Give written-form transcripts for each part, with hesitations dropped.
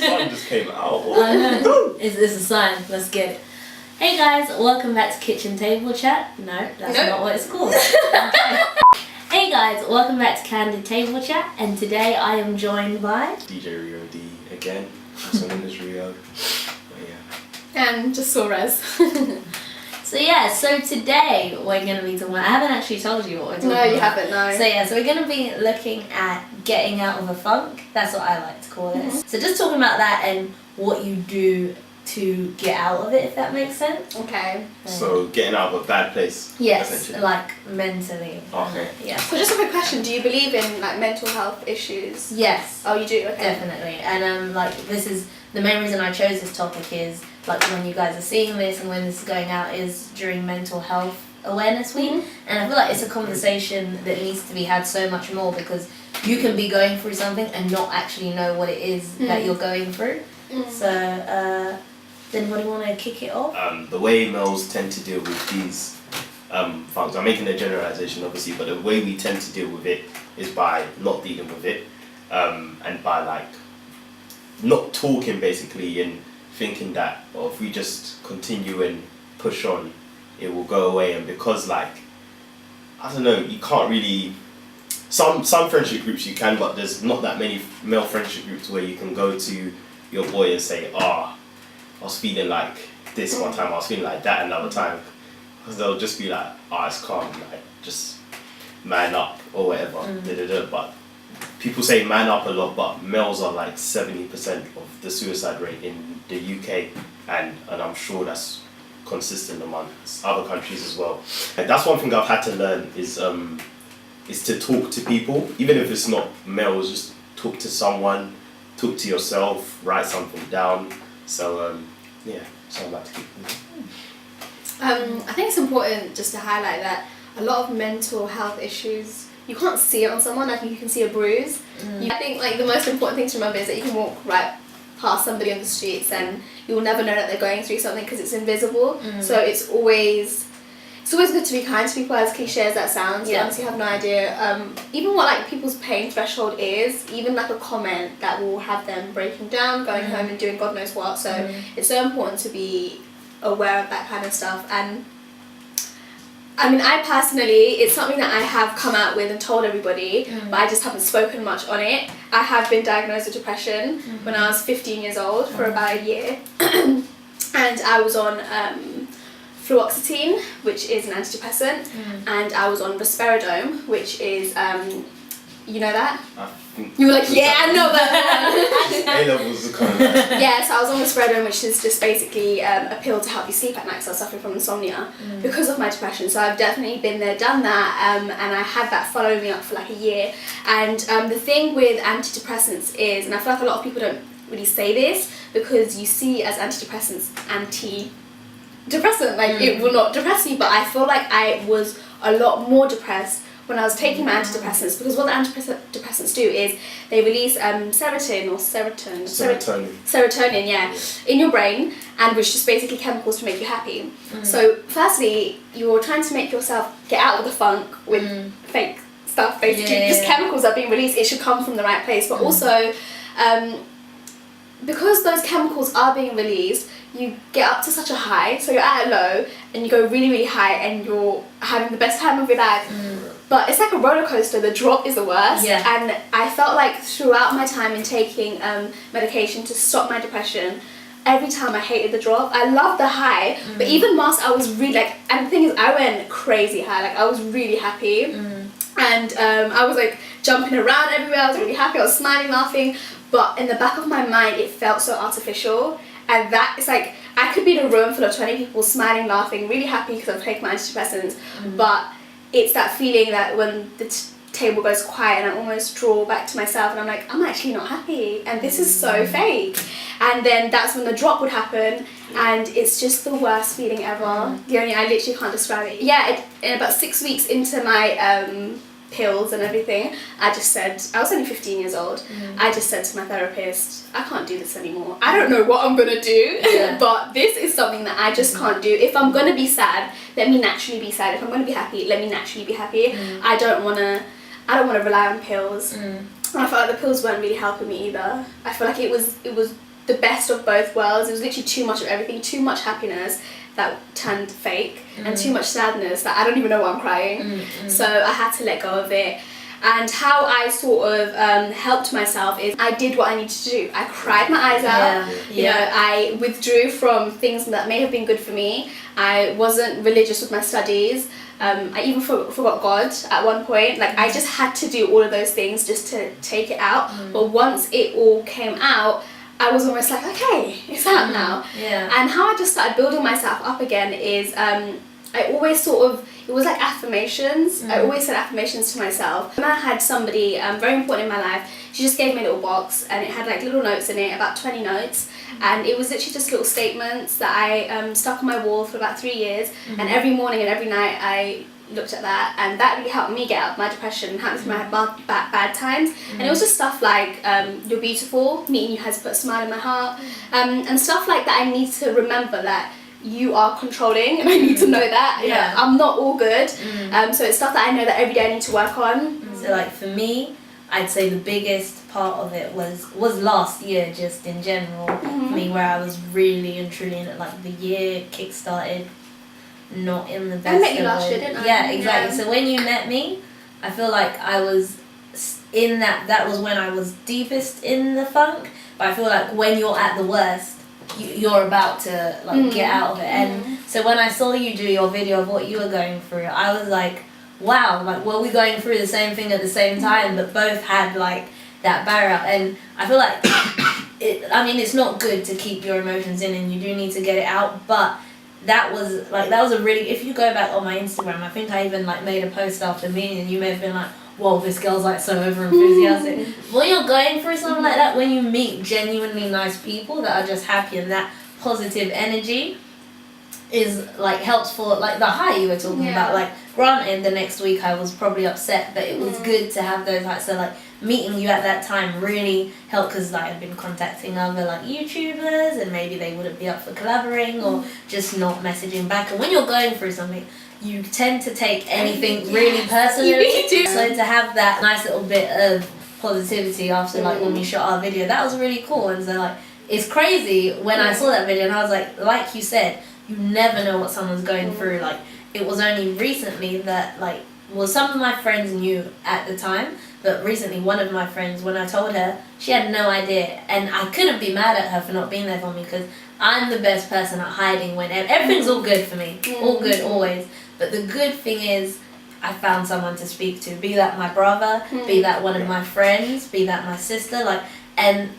sun just came out. It's a sign. Let's get it. Hey guys, welcome back to Kitchen Table Chat. No, that's not what it's called. Hey guys, welcome back to Candid Table Chat, and today I am joined by DJ Rio-D again. Also known as Rio. And just Saurez. So today we're going to be talking about, I haven't actually told you what we're talking about. No, you haven't, no. So we're going to be looking at getting out of a funk. That's what I like to call it. So just talking about that and what you do to get out of it, if that makes sense. Okay. So getting out of a bad place. Yes, like mentally. Okay. Yeah. So just a quick question, do you believe in like mental health issues? Yes. Oh, you do? Okay. Definitely. And this is the main reason I chose this topic is like when you guys are seeing this and when this is going out is during Mental Health Awareness Week. And I feel like it's a conversation that needs to be had so much more because you can be going through something and not actually know what it is that you're going through. So then what do you want to kick it off? The way males tend to deal with these funks, I'm making a generalization obviously, but the way we tend to deal with it is by not dealing with it and by like not talking basically and thinking that if we just continue and push on it will go away. And because like I don't know, you can't really some friendship groups you can, but there's not that many male friendship groups where you can go to your boy and say I was feeling like this one time, I was feeling like that another time, because they'll just be like it's calm, like just man up or whatever. But people say man up a lot, but males are like 70% of the suicide rate in the UK, and I'm sure that's consistent amongst other countries as well. And that's one thing I've had to learn is to talk to people, even if it's not males, just talk to someone, talk to yourself, write something down. So so I'd like to keep I think it's important just to highlight that a lot of mental health issues, you can't see it on someone, like you can see a bruise. I think like the most important thing to remember is that you can walk right past somebody on the streets and you will never know that they're going through something because it's invisible. So it's always good to be kind to people, as cliche as that sounds. You honestly have no idea even what like people's pain threshold is, even like a comment that will have them breaking down, going home and doing God knows what. So it's so important to be aware of that kind of stuff. And I mean, I personally, it's something that I have come out with and told everybody, but I just haven't spoken much on it. I have been diagnosed with depression when I was 15 years old for about a year. And I was on fluoxetine, which is an antidepressant, and I was on risperidone, which is, you know that? You were like, yeah, I know that. A-levels are kind of like... Yeah, so I was on risperidone, which is just basically a pill to help you sleep at night, because I was suffering from insomnia because of my depression. So I've definitely been there, done that, and I had that follow me up for like a year. And the thing with antidepressants is, and I feel like a lot of people don't really say this, because you see as antidepressants anti-depressant, like it will not depress you, but I feel like I was a lot more depressed when I was taking my antidepressants, because what the antidepressants do is they release serotonin, in your brain, and which is basically chemicals to make you happy. So firstly, you're trying to make yourself get out of the funk with fake stuff, basically, just chemicals are being released. It should come from the right place, but also because those chemicals are being released, you get up to such a high, so you're at a low and you go really, really high and you're having the best time of your life. But it's like a roller coaster. The drop is the worst. And I felt like throughout my time in taking medication to stop my depression, every time I hated the drop. I loved the high, but even whilst I was really like, and the thing is, I went crazy high, like I was really happy. And I was like jumping around everywhere, I was really happy, I was smiling, laughing, but in the back of my mind it felt so artificial. And that is like, I could be in a room full of 20 people smiling, laughing, really happy because I've taken my antidepressants, but it's that feeling that when the table goes quiet and I almost draw back to myself and I'm like, I'm actually not happy and this is so fake. And then that's when the drop would happen and it's just the worst feeling ever. Leoni, I literally can't describe it. Yeah, in about 6 weeks into my pills and everything, I just said, I was only 15 years old, I just said to my therapist, I can't do this anymore. I don't know what I'm gonna do, but this is something that I just can't do. If I'm gonna be sad, let me naturally be sad. If I'm gonna be happy, let me naturally be happy. I don't wanna rely on pills. And I felt like the pills weren't really helping me either. I feel like it was the best of both worlds. It was literally too much of everything, too much happiness that turned fake, and too much sadness that I don't even know why I'm crying. So I had to let go of it. And how I sort of helped myself is I did what I needed to do. I cried my eyes out. You know, I withdrew from things that may have been good for me. I wasn't religious with my studies. I even forgot God at one point. Like, I just had to do all of those things just to take it out. But once it all came out, I was almost like, okay, it's out now. And how I just started building myself up again is I always sort of, it was like affirmations. I always said affirmations to myself. When I had somebody very important in my life, she just gave me a little box and it had like little notes in it, about 20 notes. And it was literally just little statements that I stuck on my wall for about 3 years. And every morning and every night I looked at that, and that really helped me get out of my depression and helped me through my bad times. And it was just stuff like, you're beautiful, meeting you has put a smile in my heart, and stuff like that. I need to remember that you are controlling, and I need to know that. You know, I'm not all good. So it's stuff that I know that every day I need to work on. So like for me, I'd say the biggest part of it was last year, just in general, for me, where I was really and truly in it. Like, the year kick-started not in the best. I met you last year, didn't I? Yeah, exactly. So when you met me, I feel like I was in that was when I was deepest in the funk. But I feel like when you're at the worst, you're about to like get out of it. And so when I saw you do your video of what you were going through, I was like, wow, like, were we going through the same thing at the same time, but both had like that barrier? And I feel like it's not good to keep your emotions in, and you do need to get it out. But that was a really, if you go back on my Instagram, I think I even like made a post after meeting, and you may have been like, whoa, this girl's like so over enthusiastic. When you're going through something like that, when you meet genuinely nice people that are just happy, and that positive energy is like helps for like the high you were talking about. Like, granted, the next week I was probably upset, but it was good to have those highs. So like meeting you at that time really helped, because like I've been contacting other like YouTubers, and maybe they wouldn't be up for collaborating or just not messaging back. And when you're going through something, you tend to take anything really personally. You really do. So to have that nice little bit of positivity after like when we shot our video, that was really cool. And so like, it's crazy when I saw that video, and I was like you said, you never know what someone's going through. Like, it was only recently that like, well, some of my friends knew at the time, but recently one of my friends, when I told her, she had no idea. And I couldn't be mad at her for not being there for me, because I'm the best person at hiding when everything's all good for me. All good, always. But the good thing is, I found someone to speak to, be that my brother, be that one of my friends, be that my sister, like, and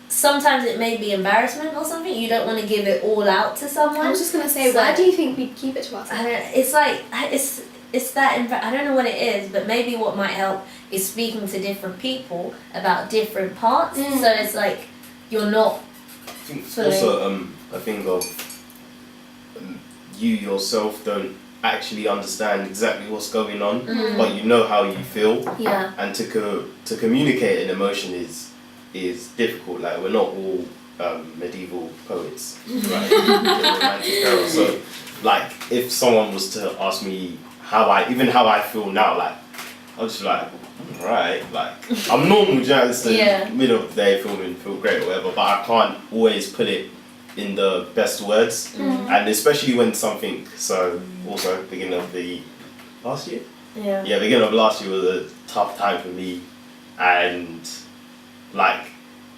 sometimes it may be embarrassment or something. You don't want to give it all out to someone. I was just gonna say, so, why do you think we keep it to ourselves? It's like it's that I don't know what it is, but maybe what might help is speaking to different people about different parts. So it's like you're not. I think also a thing of you yourself don't actually understand exactly what's going on, but you know how you feel. Yeah. And to communicate an emotion is difficult. Like, we're not all medieval poets, right? So like, if someone was to ask me how I feel now, like, I was just like, right, like, I'm normal, just the middle of the day filming, feel great or whatever, but I can't always put it in the best words. And especially when something, so also beginning of the last year, beginning of last year was a tough time for me, and like,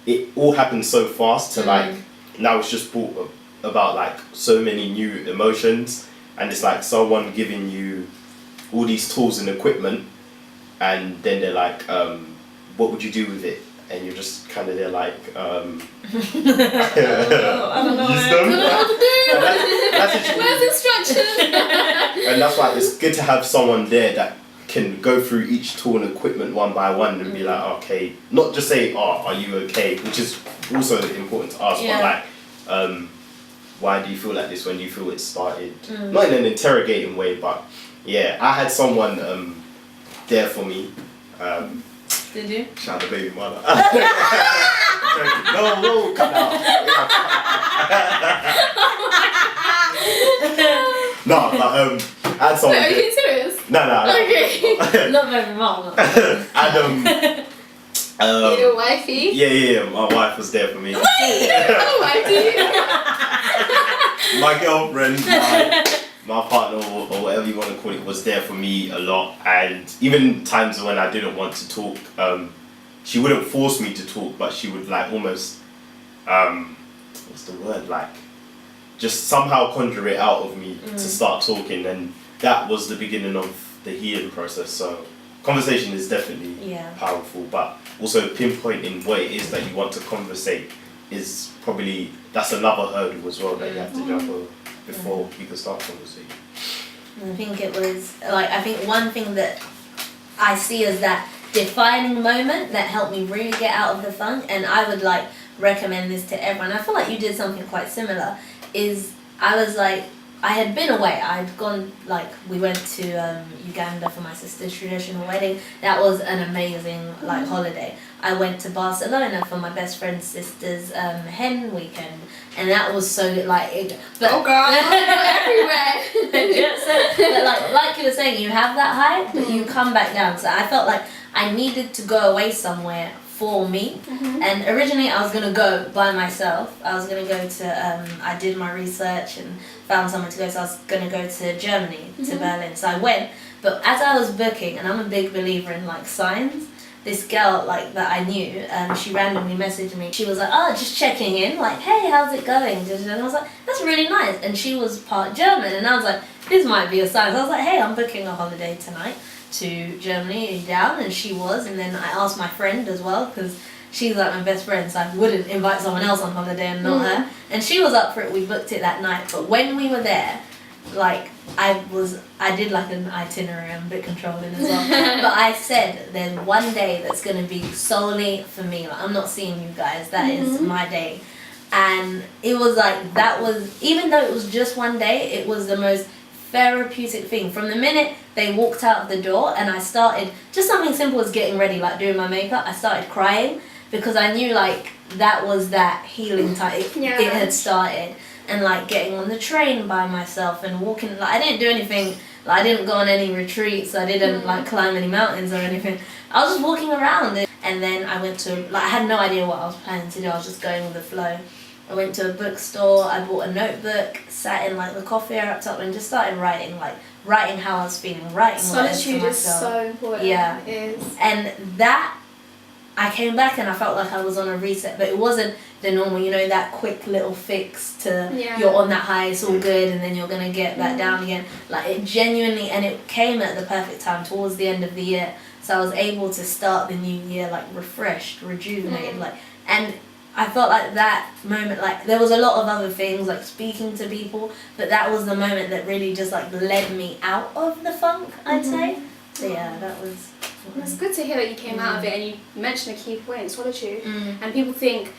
it all happened so fast to like, now it's just brought about like so many new emotions, and it's like someone giving you all these tools and equipment, and then they're like, what would you do with it? And you're just kind of there like, I don't know. Use them. Where's instructions? And that's why it's good to have someone there that can go through each tool and equipment one by one and be like, okay, not just say, oh, are you okay? Which is also important to ask, but like, why do you feel like this? When do you feel it started? Not in an interrogating way, but yeah, I had someone there for me. Did you? Shout out to baby mother. No, cut that out. No, but I had someone. Are you being serious? No. Okay. Not very wrong. And Your wifey? Yeah. My wife was there for me. My girlfriend, my partner, or whatever you want to call it, was there for me a lot. And even times when I didn't want to talk, she wouldn't force me to talk, but she would like almost, what's the word, like, just somehow conjure it out of me to start talking. And that was the beginning of the healing process. So conversation is definitely powerful, but also pinpointing what it is that you want to conversate is probably, that's another hurdle as well that you have to jump over before you can start conversation. I think it was like, I think one thing that I see as that defining moment that helped me really get out of the funk, and I would like recommend this to everyone. I feel like you did something quite similar. Is I was like, I had been away. I'd gone, like, we went to Uganda for my sister's traditional wedding. That was an amazing like holiday. I went to Barcelona for my best friend's sister's hen weekend, and that was so like. But, oh girl, everywhere. But like you were saying, you have that high, but you come back down. So I felt like I needed to go away somewhere for me. And originally I was going to go by myself. I was going to go to, I did my research and found somewhere to go, so I was going to go to Germany, to Berlin. So I went, but as I was booking, and I'm a big believer in like signs, this girl like that I knew, she randomly messaged me. She was like, oh, just checking in, like, hey, how's it going? And I was like, that's really nice. And she was part German, and I was like, this might be a sign. So I was like, hey, I'm booking a holiday tonight to Germany. Are you down? And she was. And then I asked my friend as well, because she's like my best friend, so I wouldn't invite someone else on holiday and not her. And she was up for it. We booked it that night. But when we were there, like, I did like an itinerary. I'm a bit controlling as well. But I said, there's one day that's going to be solely for me. Like, I'm not seeing you guys. That is my day. And it was like, that was, even though it was just one day, it was the most therapeutic thing. From the minute they walked out of the door and I started, just something simple as getting ready, like doing my makeup, I started crying because I knew like that was that healing time. It had started. And like getting on the train by myself and walking, like I didn't do anything, like I didn't go on any retreats, I didn't like climb any mountains or anything. I was just walking around, and then I went to, like I had no idea what I was planning to do, I was just going with the flow. I went to a bookstore, I bought a notebook, sat in like the coffee laptop and just started writing how I was feeling, writing solitude is so important. Yeah. It is. And that, I came back and I felt like I was on a reset, but it wasn't the normal, you know, that quick little fix to you're on that high, it's all good, and then you're going to get back down again. Like it genuinely, and it came at the perfect time towards the end of the year. So I was able to start the new year like refreshed, rejuvenated, like, and I felt like that moment, like there was a lot of other things like speaking to people, but that was the moment that really just like led me out of the funk, I'd say. So yeah, that was. It's good to hear that you came out of it, and you mentioned a key point, solitude. And people think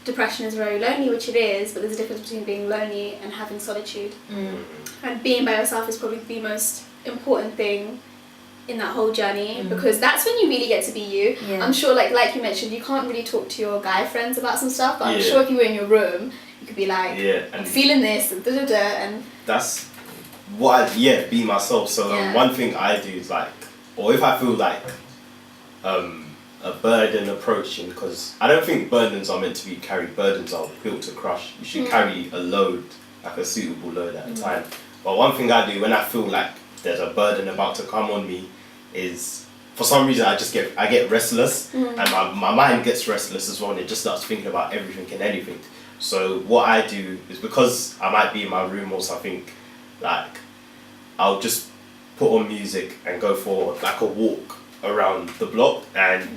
depression is very lonely, which it is, but there's a difference between being lonely and having solitude. And being by yourself is probably the most important thing in that whole journey, because that's when you really get to be you. I'm sure like you mentioned, you can't really talk to your guy friends about some stuff, but I'm sure if you were in your room you could be like, I'm feeling this and and that's what I be myself. So one thing I do is like, or if I feel like a burden approaching, because I don't think burdens are meant to be carried, burdens are built to crush. You should carry a load, like a suitable load at a time. But one thing I do when I feel like there's a burden about to come on me is, for some reason I get restless, and my mind gets restless as well, and it just starts thinking about everything and anything. So what I do is, because I might be in my room or something, like I'll just put on music and go for like a walk around the block, and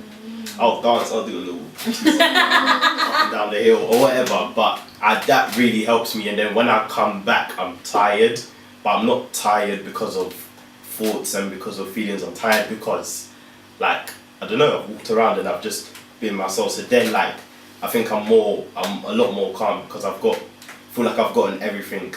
I'll dance, I'll do a little up and down the hill or whatever, but that really helps me. And then when I come back, I'm tired, but I'm not tired because of thoughts and because of feelings. I'm tired because, like, I don't know, I've walked around and I've just been myself. So then, like, I think I'm a lot more calm because feel like I've gotten everything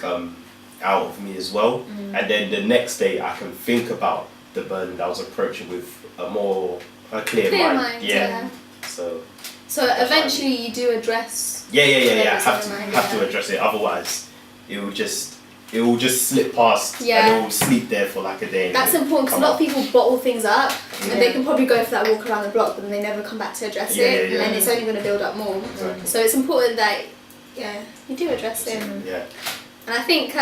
out of me as well. And then the next day I can think about the burden that I was approaching with a clear mind. So eventually you do address. I have to address it. Otherwise, it will just it will just slip past Yeah. and it will sleep there for like a day. And That's then important because a come lot of people bottle things up Yeah. and they can probably go for that walk around the block, but then they never come back to address Yeah, it, yeah, and yeah. then it's only going to build up more. Exactly. So it's important that you do address it. Yeah. And I think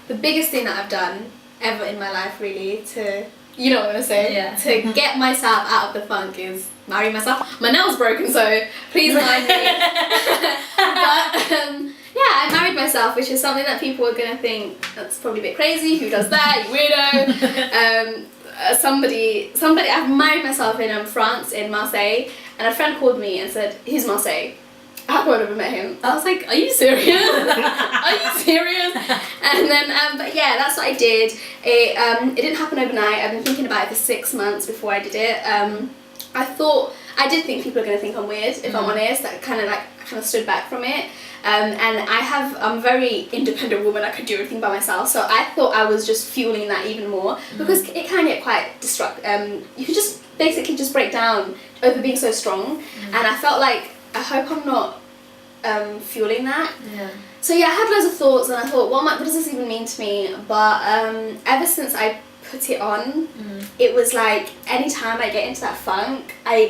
the biggest thing that I've done ever in my life, really, to you know what I'm saying, Yeah. to get myself out of the funk is marry myself. My nail's broken, so please mind me. But yeah, I married myself, which is something that people are gonna think that's probably a bit crazy. Who does that? You weirdo. I've married myself in France, in Marseille, and a friend called me and said, "He's Marseille." I've never met him. I was like, "Are you serious? Are you serious?" And then, but yeah, that's what I did. It didn't happen overnight. I've been thinking about it for 6 months before I did it. I did think people are gonna think I'm weird, if I'm honest. I kind of stood back from it. And I'm a very independent woman. I could do everything by myself. So I thought I was just fueling that even more because it can get quite destructive. You can just basically just break down over being so strong. And I felt like, I hope I'm not fueling that. Yeah. So yeah, I had loads of thoughts and I thought, what does this even mean to me? But ever since I put it on, it was like anytime I get into that funk, I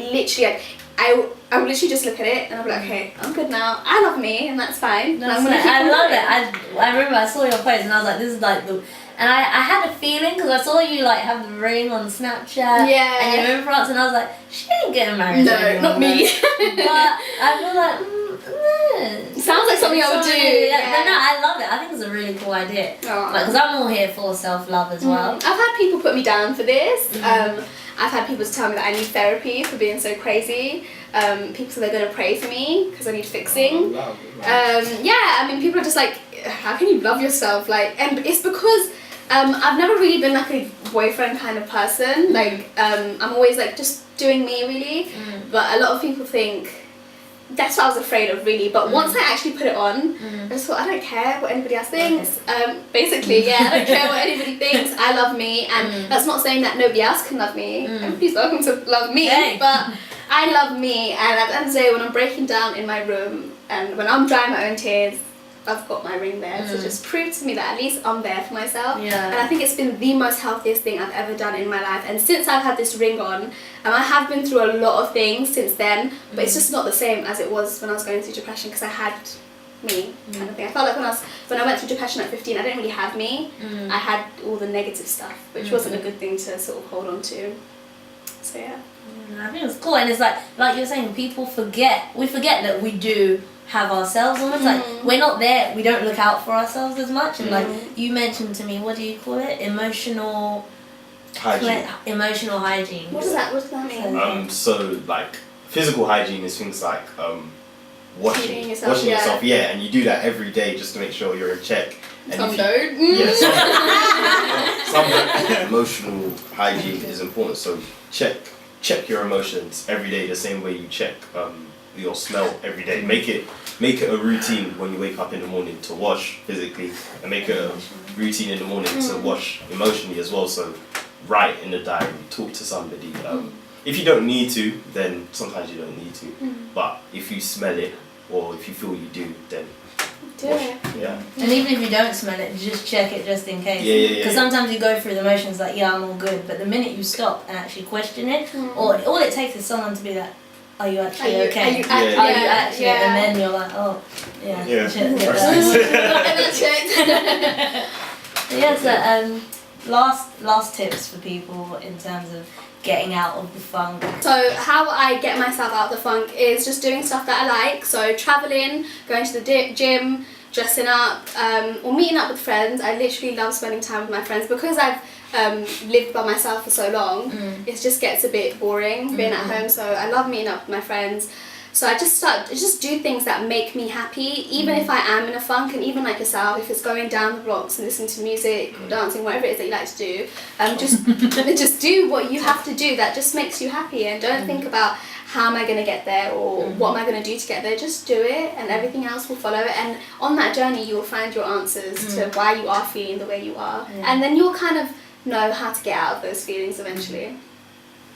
would literally just look at it and I'll be like, okay, I'm good now. I love me and that's fine. I love it. I remember I saw your post and I was like, this is like the... And I had a feeling because I saw you like have the ring on Snapchat. Yeah. And you're in France and I was like, she ain't getting married. No, anymore, not me. But I feel like, sounds like something I would do. Yeah. But no, I love it. I think it's a really cool idea. Aw. Like, because I'm all here for self-love as well. I've had people put me down for this. I've had people tell me that I need therapy for being so crazy. People say they're going to pray for me because I need fixing. Wow. Yeah, I mean, people are just like, how can you love yourself? Like, and it's because I've never really been like a boyfriend kind of person. Like, I'm always like just doing me really. But a lot of people think that's what I was afraid of really. But once I actually put it on, I just thought, I don't care what anybody else thinks. Basically, yeah, I don't care what anybody thinks. I love me, and that's not saying that nobody else can love me. Everybody's welcome to love me, but I love me. And at the end of the day, when I'm breaking down in my room and when I'm drying my own tears, I've got my ring there to just prove to me that at least I'm there for myself. Yeah. And I think it's been the most healthiest thing I've ever done in my life. And since I've had this ring on, I have been through a lot of things since then, but it's just not the same as it was when I was going through depression because I had me kind of thing. I felt like when I went through depression at 15, I didn't really have me. I had all the negative stuff, which wasn't a good thing to sort of hold on to. So yeah. I think it's cool, and it's like you're saying, we forget that we do have ourselves almost. Like, we're not there, we don't look out for ourselves as much. And like you mentioned to me, what do you call it? Emotional hygiene. What does that mean? So like physical hygiene is things like washing yourself, and you do that every day just to make sure you're in check. And Some don't. Yeah, some emotional hygiene is important. So check your emotions every day the same way you check your smell every day. Make it a routine when you wake up in the morning to wash physically, and make it a routine in the morning to wash emotionally as well. So write in the diary, talk to somebody. If you don't need to, then sometimes you don't need to. But if you smell it or if you feel you do, then wash. Yeah. And even if you don't smell it, just check it just in case. Yeah. Because sometimes you go through the motions like, yeah, I'm all good, but the minute you stop and actually question it, or all it takes is someone to be like, are you actually okay? Are you actually? And then you're like, oh, yeah. Yeah. So, last tips for people in terms of getting out of the funk. So how I get myself out of the funk is just doing stuff that I like. So traveling, going to the gym, dressing up, or meeting up with friends. I literally love spending time with my friends because I've lived by myself for so long. It just gets a bit boring being at home. So I love meeting up with my friends. So I just do things that make me happy, even if I am in a funk, and even like yourself, if it's going down the blocks and listening to music or dancing, whatever it is that you like to do, just do what you have to do that just makes you happy, and don't think about how am I going to get there or what am I going to do to get there. Just do it, and everything else will follow it. And on that journey, you will find your answers to why you are feeling the way you are, and then you'll kind of know how to get out of those feelings eventually.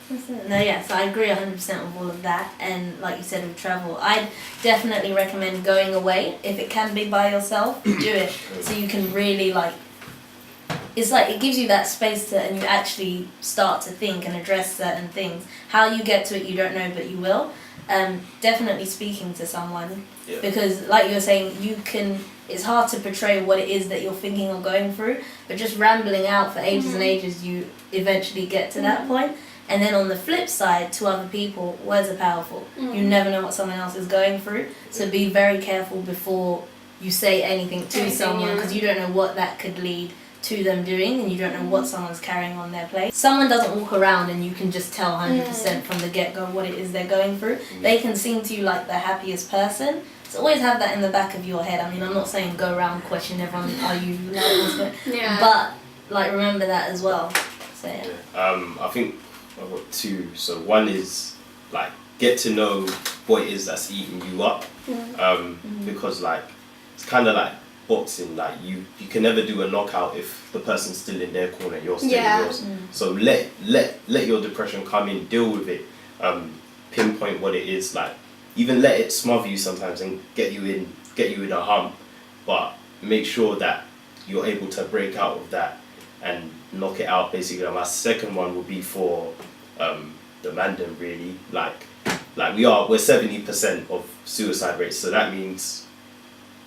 No, yes, I agree 100% with all of that. And like you said with travel, I'd definitely recommend going away. If it can be by yourself, do it. So you can really like, it's like it gives you that space to, and you actually start to think and address certain things. How you get to it, you don't know, but you will. Definitely speaking to someone, because like you were saying, it's hard to portray what it is that you're thinking or going through, but just rambling out for ages and ages, you eventually get to that point. And then on the flip side, to other people, words are powerful. You never know what someone else is going through, so be very careful before you say anything to someone, because you don't know what that could lead to them doing, and you don't know what someone's carrying on their plate. Someone doesn't walk around and you can just tell 100% from the get-go what it is they're going through. They can seem to you like the happiest person, so always have that in the back of your head. I mean, I'm not saying go around questioning everyone, are you like what's going, but like remember that as well. So I think I've got two. So one is like get to know what it is that's eating you up, because like it's kind of like boxing, like you can never do a knockout if the person's still in their corner, you're still in yours. So let your depression come in, deal with it, pinpoint what it is, like even let it smother you sometimes and get you in a hump, but make sure that you're able to break out of that and knock it out basically. And my second one would be for the mandem really, like we're 70% of suicide rates, so that means.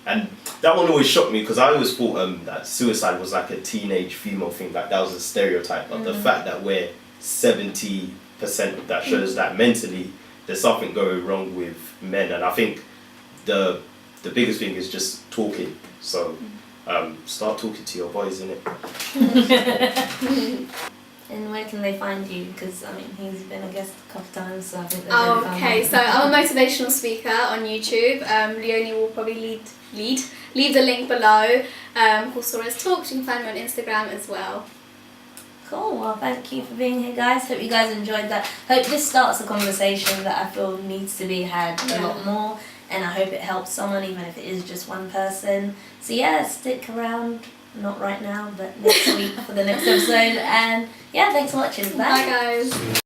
And that one always shocked me because I always thought that suicide was like a teenage female thing, like that was a stereotype. But the fact that we're 70% of that shows that mentally there's something going wrong with men. And I think the biggest thing is just talking. So start talking to your boys, innit? And where can they find you? Because I mean, he's been a guest a couple times, so I think they're really fun. Okay, so I'm a motivational speaker on YouTube. Leoni will probably leave the link below. Called Saurez Talks. You can find me on Instagram as well. Cool. Well, thank you for being here, guys. Hope you guys enjoyed that. Hope this starts a conversation that I feel needs to be had a lot more, and I hope it helps someone, even if it is just one person. So yeah, stick around. Not right now, but next week for the next episode. And yeah, thanks for watching. Bye. Bye guys.